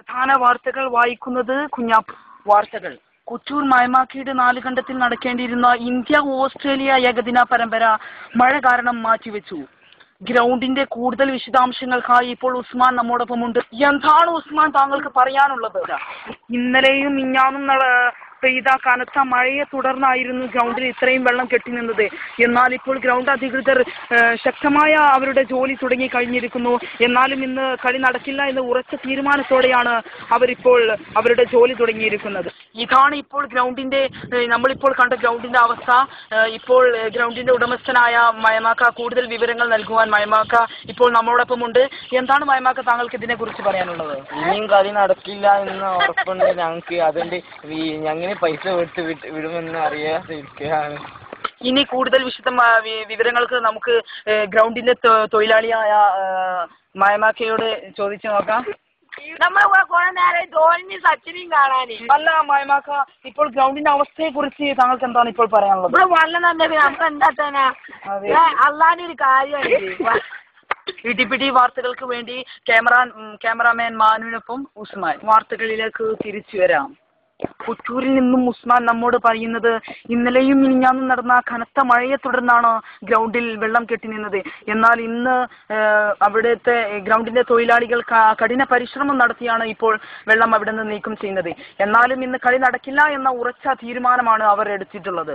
പ്രധാന വാർത്തകൾ വായിക്കുന്നത് കുഞ്ഞാപ്പ്. വാർത്തകൾ. കൊച്ചൂർ മയമാക്കിയുടെ 4 ഖണ്ഡത്തിൽ നടക്കേണ്ടിയിരുന്ന ഇന്ത്യ ഓസ്ട്രേലിയ ഏകദിന പരമ്പര മഴ കാരണം മാറ്റിവെച്ചു. ഗ്രൗണ്ടിന്റെ കൂടുതൽ വിശദാംശങ്ങൾക്കായി ഇപ്പോൾ ഉസ്മാൻ നമ്മോടൊപ്പമുണ്ട്. എന്താണ് ഉസ്മാൻ താങ്കൾക്ക് പറയാനുള്ളത്? ഇന്നലെയും മിഞ്ഞാന്നും പെയ്ത കനത്ത മഴയെ തുടർന്നായിരുന്നു ഗ്രൗണ്ടിൽ ഇത്രയും വെള്ളം കെട്ടി നിന്നത്. എന്നാൽ ഇപ്പോൾ ഗ്രൗണ്ട് അധികൃതർ ശക്തമായ അവരുടെ ജോലി തുടങ്ങി കഴിഞ്ഞിരിക്കുന്നു. എന്നാലും ഇന്ന് കളി നടക്കില്ല എന്ന ഉറച്ച തീരുമാനത്തോടെയാണ് അവരിപ്പോൾ അവരുടെ ജോലി തുടങ്ങിയിരിക്കുന്നത്. ഇതാണ് ഇപ്പോൾ നമ്മളിപ്പോൾ കണ്ട ഗ്രൗണ്ടിന്റെ അവസ്ഥ. ഇപ്പോൾ ഗ്രൗണ്ടിന്റെ ഉടമസ്ഥനായ മയമാക്ക കൂടുതൽ വിവരങ്ങൾ നൽകുവാൻ മയമാക്ക ഇപ്പോൾ നമ്മളോടൊപ്പമുണ്ട്. എന്താണ് മയമാക്ക താങ്കൾക്ക് ഇതിനെ കുറിച്ച് പറയാനുള്ളത്? ഇനിയും കളി നടക്കില്ല എന്ന് ഉറപ്പുണ്ട് ഞങ്ങൾക്ക്. അതുകൊണ്ട് ഞങ്ങൾ പൈസ കൊടുത്ത് വിടുമെന്ന് അറിയാതിരിക്കുകയാണ്. ഇനി കൂടുതൽ വിവരങ്ങൾക്ക് നമുക്ക് ഗ്രൗണ്ടിന്റെ തൊഴിലാളിയായ മയമാക്കയോട് ചോദിച്ചു നോക്കാം. അല്ല മയമാക്ക, ഇപ്പോൾ ഗ്രൗണ്ടിന്റെ അവസ്ഥയെ കുറിച്ച് താങ്കൾക്ക് എന്താണ് ഇപ്പോൾ പറയാനുള്ളത്? ഇടിപിടി വാർത്തകൾക്ക് വേണ്ടി ക്യാമറാമാൻ മാനുവിനൊപ്പം ഉസ്മാൻ. വാർത്തകളിലേക്ക് തിരിച്ചു വരാം. കൊച്ചൂരിൽ നിന്നും ഉസ്മാൻ നമ്മോട് പറയുന്നത് ഇന്നലെയും മിനിഞ്ഞാന്നും നടന്ന കനത്ത മഴയെ തുടർന്നാണ് ഗ്രൗണ്ടിൽ വെള്ളം കെട്ടി നിന്നത്. എന്നാൽ ഇന്ന് അവിടുത്തെ ഗ്രൗണ്ടിന്റെ തൊഴിലാളികൾ കഠിന പരിശ്രമം നടത്തിയാണ് ഇപ്പോൾ വെള്ളം അവിടെ നിന്ന് നീക്കം ചെയ്യുന്നത്. എന്നാലും ഇന്ന് കളി നടക്കില്ല എന്ന ഉറച്ച തീരുമാനമാണ് അവർ എടുത്തിട്ടുള്ളത്.